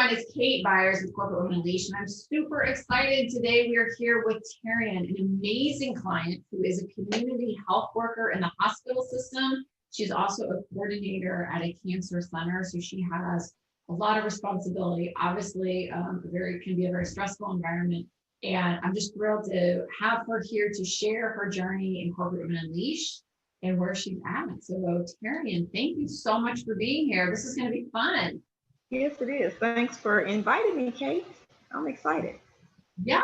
everyone, it's Kate Byers with Corporate Women Unleashed, and I'm super excited. Today we are here with Tarrian, an amazing client who is a community health worker in the hospital system. She's also a coordinator at a cancer center, so she has a lot of responsibility. Obviously, can be a very stressful environment, and I'm just thrilled to have her here to share her journey in Corporate Women Unleashed and where she's at. So, Tarrian, thank you so much for being here. This is going to be fun. Yes, it is. Thanks for inviting me, Kate. I'm excited. Yeah.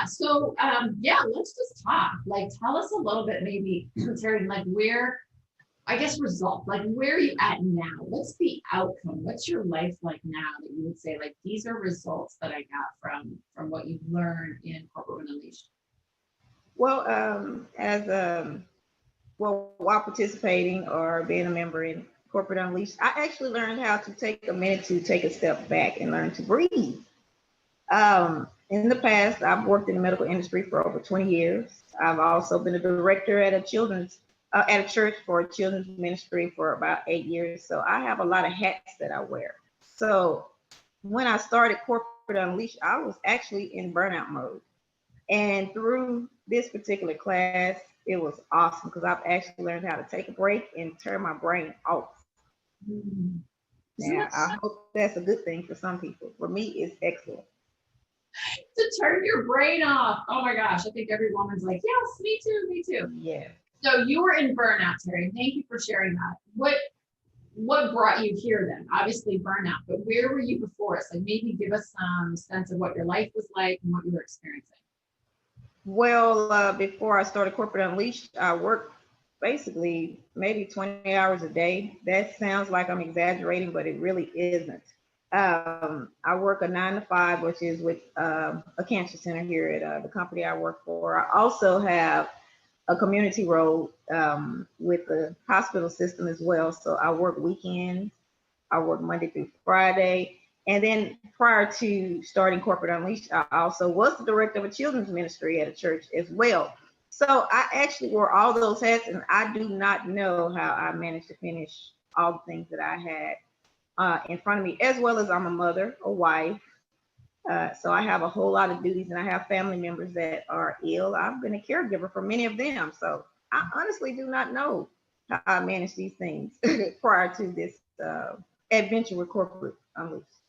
So, let's just talk. Like, tell us a little bit, maybe, Tarrian, like where are you at now? What's the outcome? What's your life like now that you would say, like, these are results that I got from what you've learned in Corporate Women Unleashed? Well, while participating or being a member in Corporate Unleashed, I actually learned how to take a minute to take a step back and learn to breathe. In the past, I've worked in the medical industry for over 20 years. I've also been a director at a church for a children's ministry for about 8 years. So I have a lot of hats that I wear. So when I started Corporate Unleashed, I was actually in burnout mode. And through this particular class, it was awesome because I've actually learned how to take a break and turn my brain off. Now, I hope that's a good thing for some people. For me, it's excellent. To turn your brain off. Oh my gosh, I think every woman's like, yes, me too. Yeah. So you were in burnout, Terry. Thank you for sharing that. What brought you here then? Obviously burnout, but where were you before us? Like maybe give us some sense of what your life was like and what you were experiencing. Well, before I started Corporate Unleashed, I worked basically maybe 20 hours a day. That sounds like I'm exaggerating, but it really isn't. I work a 9 to 5, which is with a cancer center here at the company I work for. I also have a community role with the hospital system as well. So I work weekends. I work Monday through Friday. And then prior to starting Corporate Unleashed, I also was the director of a children's ministry at a church as well. So I actually wore all those hats, and I do not know how I managed to finish all the things that I had in front of me, as well as I'm a mother, a wife. So I have a whole lot of duties, and I have family members that are ill. I've been a caregiver for many of them. So I honestly do not know how I managed these things prior to this adventure with Corporate Unleashed.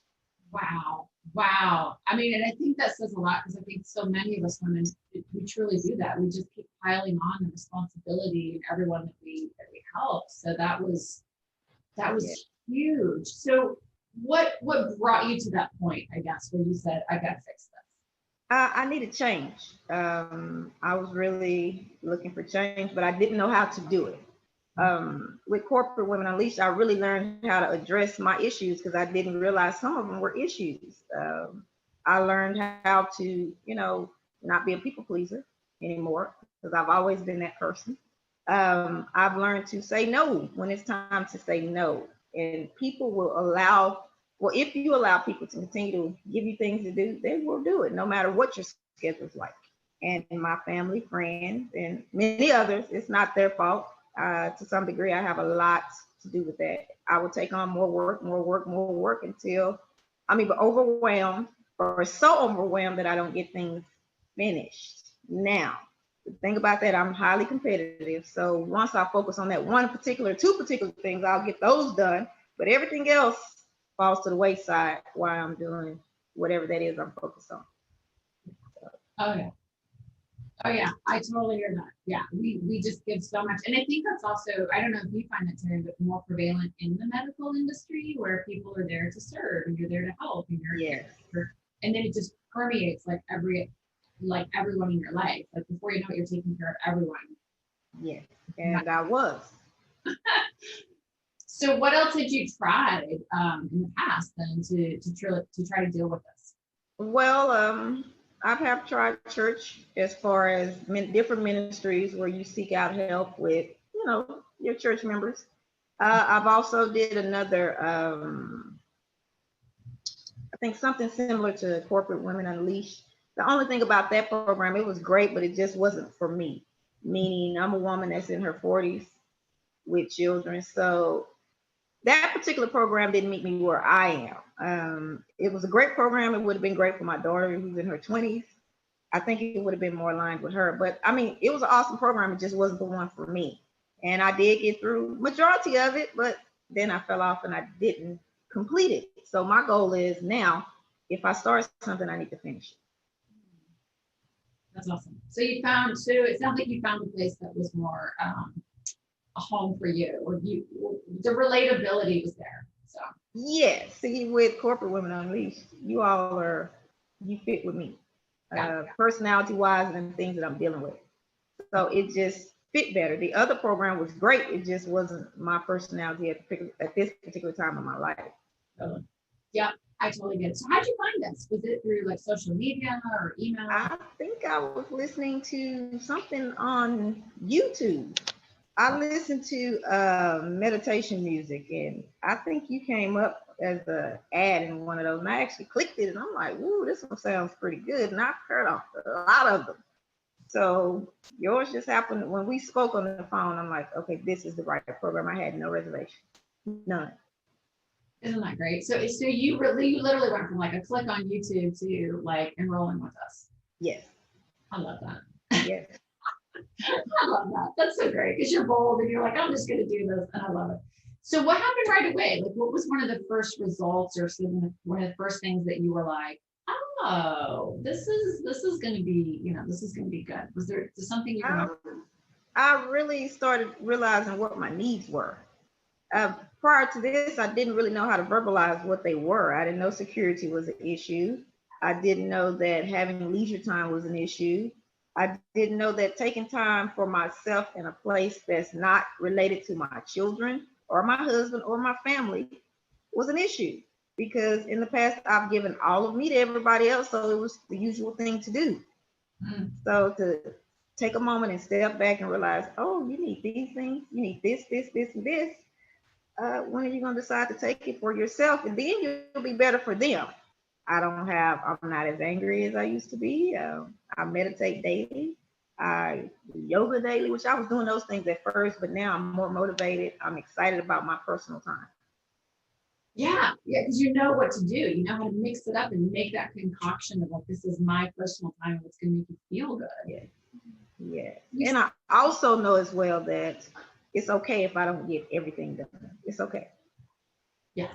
Wow. I mean, and I think that says a lot because I think so many of us women, we truly do that. We just keep piling on the responsibility and everyone that we help. So that was huge. So what brought you to that point, I guess, where you said, I got to fix this? I needed change. I was really looking for change, but I didn't know how to do it. With Corporate Women Unleashed, I really learned how to address my issues because I didn't realize some of them were issues. I learned how to, not be a people pleaser anymore because I've always been that person. I've learned to say no when it's time to say no. And people will if you allow people to continue to give you things to do, they will do it no matter what your schedule's like. And my family, friends, and many others, it's not their fault. To some degree, I have a lot to do with that. I will take on more work until I'm either overwhelmed or so overwhelmed that I don't get things finished. Now, the thing about that, I'm highly competitive. So once I focus on that two particular things, I'll get those done. But everything else falls to the wayside while I'm doing whatever that is I'm focused on. Oh yeah, I totally hear that. Yeah, we just give so much. And I think that's also, I don't know if you find that, Tarrian, but more prevalent in the medical industry where people are there to serve and you're there to help and you're and then it just permeates like everyone in your life. Like before you know it, you're taking care of everyone. Yes, and I was. So what else had you tried in the past then to try to deal with this? Well, I have tried church as far as different ministries where you seek out help with, your church members. I've also did another, I think something similar to Corporate Women Unleashed. The only thing about that program, it was great, but it just wasn't for me. Meaning I'm a woman that's in her 40s with children. So that particular program didn't meet me where I am. It was a great program. It would have been great for my daughter who's in her 20s. I think it would have been more aligned with her. But I mean, it was an awesome program. It just wasn't the one for me. And I did get through majority of it, but then I fell off and I didn't complete it. So my goal is now, if I start something, I need to finish it. That's awesome. So it sounds like you found a place that was more a home for you, or the relatability was there. So yeah, see, with Corporate Women Unleashed, you fit with me, personality wise and things that I'm dealing with. So it just fit better. The other program was great. It just wasn't my personality at this particular time of my life. Yeah, I totally get it. So how'd you find us? Was it through like social media or email? I think I was listening to something on YouTube. I listened to meditation music, and I think you came up as an ad in one of those. And I actually clicked it, and I'm like, "Ooh, this one sounds pretty good." And I've heard a lot of them. So yours just happened when we spoke on the phone. I'm like, okay, this is the right program. I had no reservation, none. Isn't that great? So you literally went from like a click on YouTube to like enrolling with us. Yes. I love that. Yes. I love that. That's so great because you're bold and you're like, I'm just going to do this, and I love it. So what happened right away? Like, what was one of the first results, or one of the first things that you were like, oh, this is going to be, this is going to be good? Was there something you remember? I really started realizing what my needs were. Prior to this, I didn't really know how to verbalize what they were. I didn't know security was an issue. I didn't know that having leisure time was an issue. I didn't know that taking time for myself in a place that's not related to my children or my husband or my family was an issue. Because in the past, I've given all of me to everybody else, so it was the usual thing to do. Mm-hmm. So to take a moment and step back and realize, oh, you need these things, you need this, and this. When are you going to decide to take it for yourself? And then you'll be better for them. I'm not as angry as I used to be. I meditate daily. I yoga daily, which I was doing those things at first, but now I'm more motivated. I'm excited about my personal time. Yeah, because you know what to do. You know how to mix it up and make that concoction of like, this is my personal time. What's going to make you feel good. Yeah. And I also know as well that it's okay if I don't get everything done. It's okay. Yes.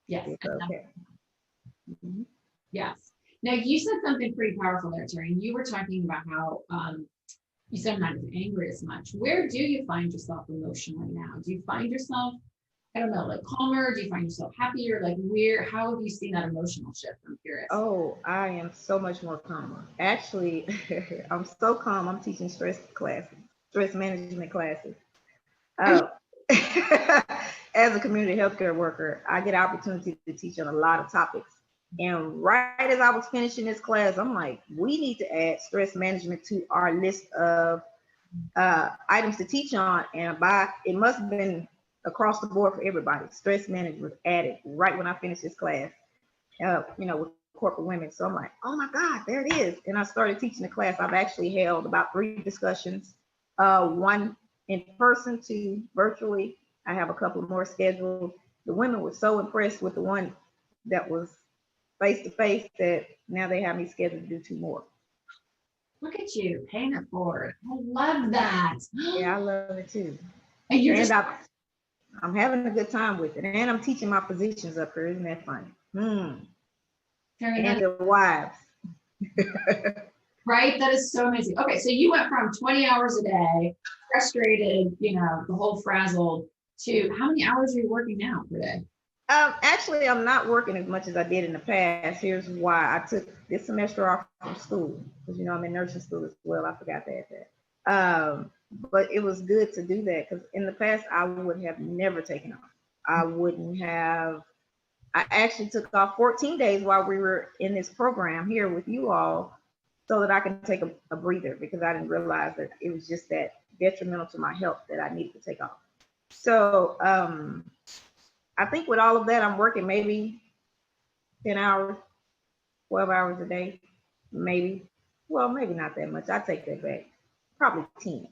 It's okay. Mm-hmm. Yes. Now you said something pretty powerful there, Tarrian. You were talking about how you said I'm not as angry as much. Where do you find yourself emotionally now? Do you find yourself, I don't know, like calmer? Do you find yourself happier? Like how have you seen that emotional shift? I'm curious. Oh, I am so much more calmer. Actually, I'm so calm. I'm teaching stress management classes. As a community healthcare worker, I get opportunity to teach on a lot of topics. And right as I was finishing this class, I'm like, we need to add stress management to our list of items to teach on. And it must have been across the board for everybody. Stress management was added right when I finished this class, with corporate women. So I'm like, oh my God, there it is. And I started teaching the class. I've actually held about 3 discussions, one in person, 2 virtually. I have a couple more scheduled. The women were so impressed with the one that was face-to-face that now they have me scheduled to do 2 more. Look at you paying it forward. I love that. Yeah, I love it too. And I'm having a good time with it. And I'm teaching my physicians up here. Isn't that funny? And their wives. Right? That is so amazing. Okay, so you went from 20 hours a day, frustrated, the whole frazzled, to how many hours are you working now per day? Actually, I'm not working as much as I did in the past. Here's why. I took this semester off from school because, I'm in nursing school as well. I forgot to add that. But it was good to do that because in the past, I would have never taken off. I actually took off 14 days while we were in this program here with you all so that I can take a breather because I didn't realize that it was just that detrimental to my health that I needed to take off. So, I think with all of that, I'm working maybe 10 hours, 12 hours a day, maybe. Well, maybe not that much. I take that back. Probably 10.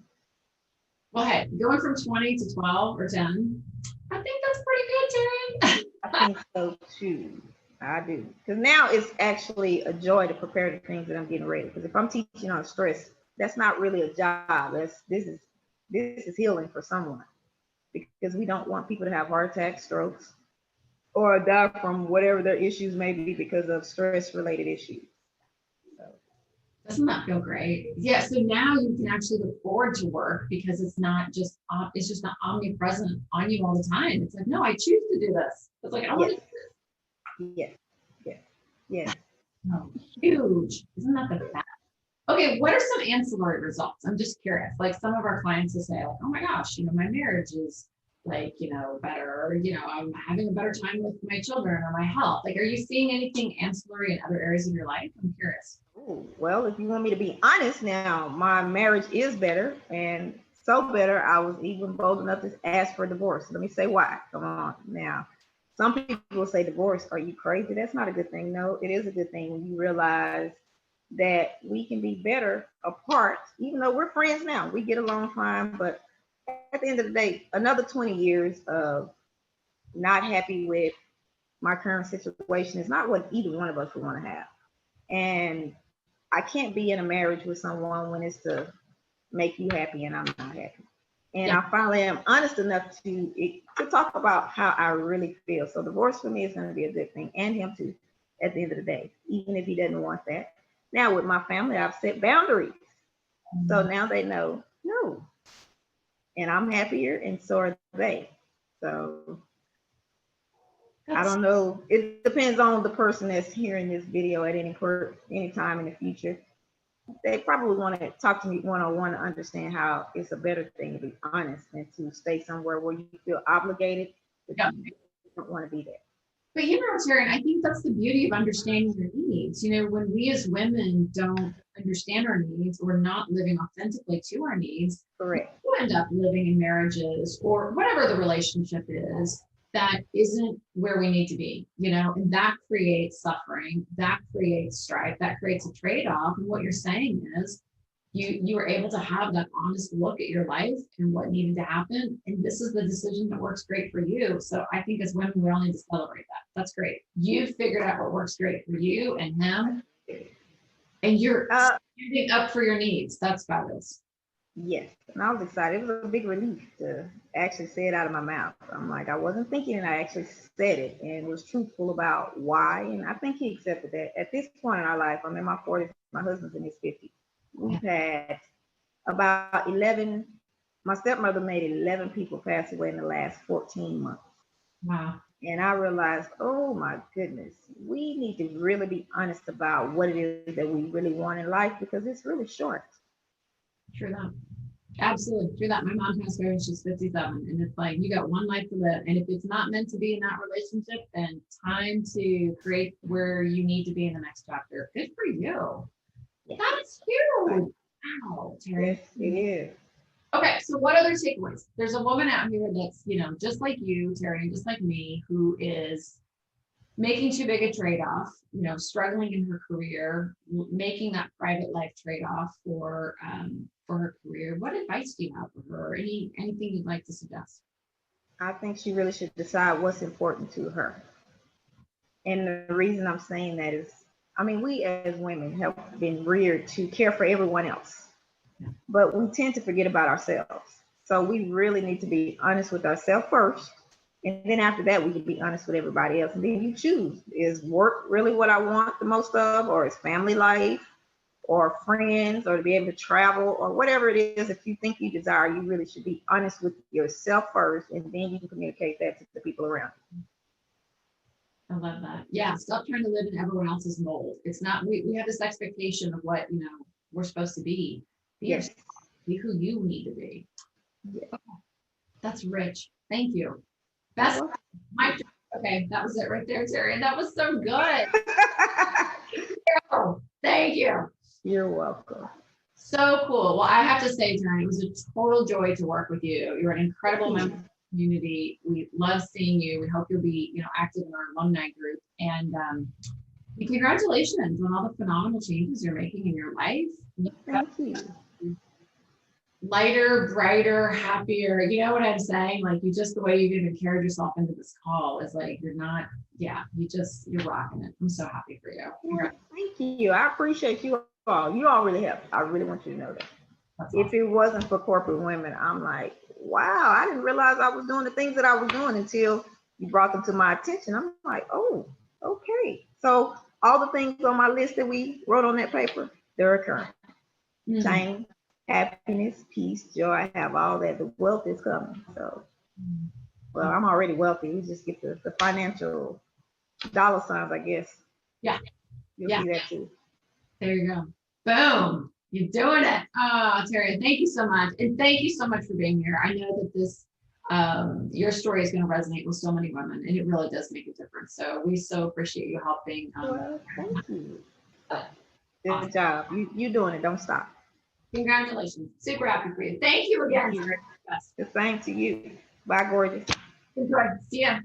Well, hey, going from 20 to 12 or 10, I think that's pretty good, Tarrian. I think so too. I do. Because now it's actually a joy to prepare the things that I'm getting ready. Because if I'm teaching on stress, that's not really a job. This is healing for someone. Because we don't want people to have heart attacks, strokes, or die from whatever their issues may be because of stress related issues. So, Doesn't that feel great? Yeah. So now you can actually look forward to work because it's not just, it's just not omnipresent on you all the time. It's like, no, I choose to do this. It's like, I want yes, to yes, yes, yes. Oh, huge. Isn't that the best? Okay, what are some ancillary results? I'm just curious. Like some of our clients will say, like, oh my gosh, my marriage is like, better, or, I'm having a better time with my children or my health. Like, are you seeing anything ancillary in other areas of your life? I'm curious. Ooh, well, if you want me to be honest now, my marriage is better, and so better, I was even bold enough to ask for divorce. Let me say why. Come on now. Some people will say, divorce, are you crazy? That's not a good thing. No, it is a good thing when you realize that we can be better apart, even though we're friends now. We get along fine, but at the end of the day, another 20 years of not happy with my current situation is not what either one of us would want to have. And I can't be in a marriage with someone when it's to make you happy and I'm not happy. And Yeah. I finally am honest enough to talk about how I really feel. So divorce for me is going to be a good thing, and him too, at the end of the day, even if he doesn't want that. Now with my family, I've set boundaries. So now they know, no. And I'm happier and so are they. So I That's don't know. It depends on the person that's hearing this video at any time in the future. They probably want to talk to me one-on-one to understand how it's a better thing to be honest than to stay somewhere where you feel obligated, but yeah. you don't want to be there. But Taryn, I think that's the beauty of understanding your needs. When we as women don't understand our needs or not living authentically to our needs, Correct. we end up living in marriages or whatever the relationship is that isn't where we need to be, and that creates suffering, that creates strife, that creates a trade-off. And what you're saying is you were able to have that honest look at your life and what needed to happen. And this is the decision that works great for you. So I think as women, we all need to celebrate that. That's great. You figured out what works great for you and him, and you're standing up for your needs. That's fabulous. Yes, and I was excited. It was a big relief to actually say it out of my mouth. I'm like, I wasn't thinking, and I actually said it and was truthful about why. And I think he accepted that. At this point in our life, I'm in my 40s, my husband's in his 50s. We've had about 11, my stepmother made 11 people pass away in the last 14 months. Wow. And I realized, oh my goodness, we need to really be honest about what it is that we really want in life because it's really short. True that. Absolutely. True that. My mom passed away when she's 57. And it's like, you got one life to live. And if it's not meant to be in that relationship, then time to create where you need to be in the next chapter. Good for you. Yes. That's huge. Wow, Terry. Yes, it is. Okay, so what other takeaways? There's a woman out here that's, just like you, Terry, and just like me, who is making too big a trade-off, struggling in her career, making that private life trade-off for her career. What advice do you have for her? Anything you'd like to suggest? I think she really should decide what's important to her. And the reason I'm saying that is, we as women have been reared to care for everyone else, but we tend to forget about ourselves. So we really need to be honest with ourselves first. And then after that, we can be honest with everybody else. And then you choose, is work really what I want the most of, or is family life, or friends, or to be able to travel, or whatever it is that you think you desire. You really should be honest with yourself first, and then you can communicate that to the people around you. I love that. Yeah, stop trying to live in everyone else's mold. It's not, we have this expectation of what, we're supposed to be. Be Yes. Be who you need to be. Yes. Okay. That's rich. Thank you. Best. Okay, that was it right there, Terry. And that was so good. Thank you. You're welcome. So cool. Well, I have to say, Tarrian, it was a total joy to work with you. You're an incredible member of the community. We love seeing you. We hope you'll be, active in our alumni group. And congratulations on all the phenomenal changes you're making in your life. Thank you. lighter, brighter, happier. You know what I'm saying? Like you just, the way you've even carried yourself into this call is like, you're not, yeah, you're rocking it. I'm so happy for you. Well, thank you. I appreciate you all. You all really helped. I really want you to know that. That's If awesome. it wasn't for corporate women, I'm like, wow, I didn't realize I was doing the things that I was doing until you brought them to my attention. I'm like, oh, okay. So all the things on my list that we wrote on that paper, they're occurring. Change, happiness, peace, joy. I have all that. The wealth is coming. So, well, I'm already wealthy. We just get the financial dollar signs, I guess. Yeah. You'll Yeah. see that too. There you go. Boom. You're doing it. Oh, Tarrian, thank you so much. And thank you so much for being here. I know that this, your story is going to resonate with so many women, and it really does make a difference. So we so appreciate you helping. Well, thank you. Good Awesome. job. You doing it. Don't stop. Congratulations. Super happy for you. Thank you again. Thank you. The same to you. Bye, gorgeous. Enjoy. See ya.